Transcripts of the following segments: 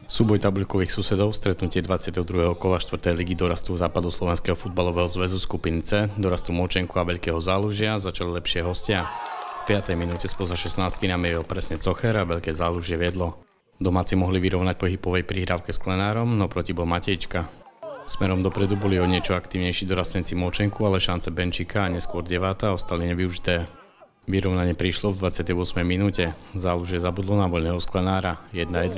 Súboj tabuľkových susedov, stretnutie 22. kola 4. ligy dorastu Západoslovenského futbalového zväzu skupiny C, dorastu Močenku a Veľkého Zálužia začali lepšie hostia. V 5. minúte spoza 16 namieril presne Cocher a Veľké Zálužie viedlo. Domáci mohli vyrovnať po hypovej prihrávke s Klenárom, no proti bol Matejčka. Smerom dopredu boli o niečo aktívnejší dorastenci Močenku, ale šance Benčíka a neskôr Deváta ostali nevyužité. Vyrovnanie prišlo v 28. minúte. Zálužie zabudlo na voľného z Klenára 1-1.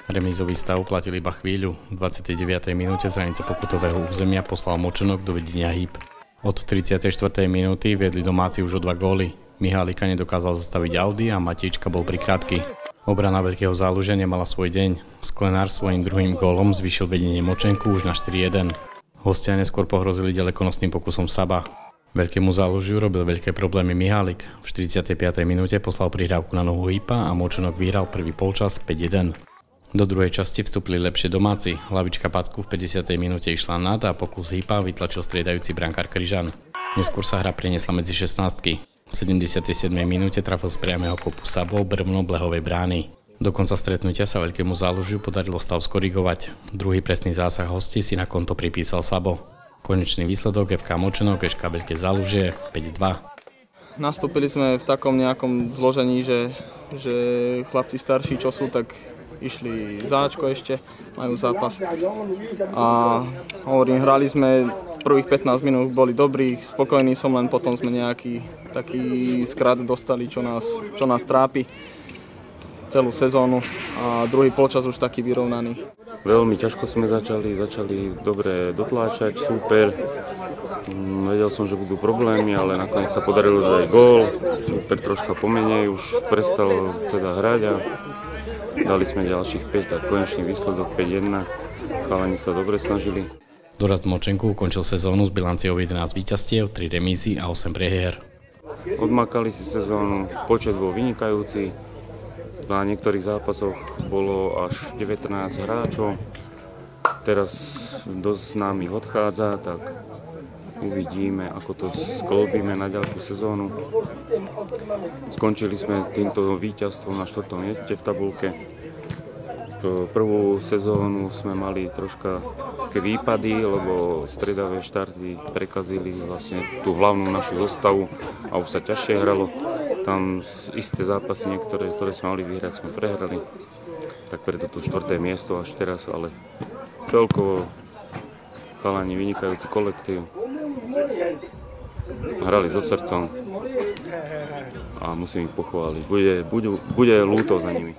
Remízový stav platil iba chvíľu. V 29. minúte z hranice pokutového územia poslal Močenok do vedenia hýb. Od 34. minúty viedli domáci už o 2 góly. Mihálika nedokázal zastaviť Audi a Matejčka bol prikrátky. Obrana Veľkého Zálužia nemala svoj deň. Sklenár svojím druhým gólom zvýšil vedenie Močenku už na 4-1. Hostia neskôr pohrozili ďalekonosným pokusom Saba. Veľkému Zálužiu robil veľké problémy Mihálik. V 45. minúte poslal prihrávku na nohu Hýpa a Močenok vyhral prvý polčas 5-1. Do druhej časti vstúpili lepšie domáci. Hlavička Packu v 50. minúte išla nad a pokus Hýpa vytlačil striedajúci brankár Kryžan. Neskôr sa hra preniesla medzi 16. V 77. minúte trafil z priamého kopu Sabo brvno Blehovej brány. Do konca stretnutia sa Veľkému Zálužiu podarilo stav skorigovať. Druhý presný zásah hostí si na konto pripísal Sabo. Konečný výsledok FK Močenok, SK Veľké Zálužie 5-2. Nastúpili sme v takom nejakom zložení, že chlapci starší, čo sú, tak išli záčko ešte, majú zápas. A hovorím, hrali sme, prvých 15 minút boli dobrí, spokojní som, len potom sme nejaký taký skrat dostali, čo nás trápi celú sezónu a druhý polčas už taký vyrovnaný. Veľmi ťažko sme začali dobre dotláčať, super. Vedel som, že budú problémy, ale nakoniec sa podarilo dať gól. Super troška pomenej, už prestal teda hrať a dali sme ďalších 5, tak konečný výsledok 5-1. Chalani sa dobre snažili. Dorast Močenku ukončil sezónu s bilanciou 11 víťazstiev, 3 remízy a 8 prehier. Odmakali si sezónu, počet bol vynikajúci. Na niektorých zápasoch bolo až 19 hráčov. Teraz dosť známych odchádza, tak uvidíme, ako to sklbíme na ďalšiu sezónu. Skončili sme týmto víťazstvom na 4. mieste v tabuľke. Prvú sezónu sme mali troška také výpady, lebo striedavé štarty prekazili vlastne tú hlavnú našu zostavu a už sa ťažšie hralo. Tam isté zápasy, niektoré, ktoré sme mali vyhrať, sme prehrali. Tak preto to 4. miesto až teraz, ale celkovo chalani vynikajúci kolektív. Hrali so srdcom a musím ich pochváliť. Bude ľúto za nimi.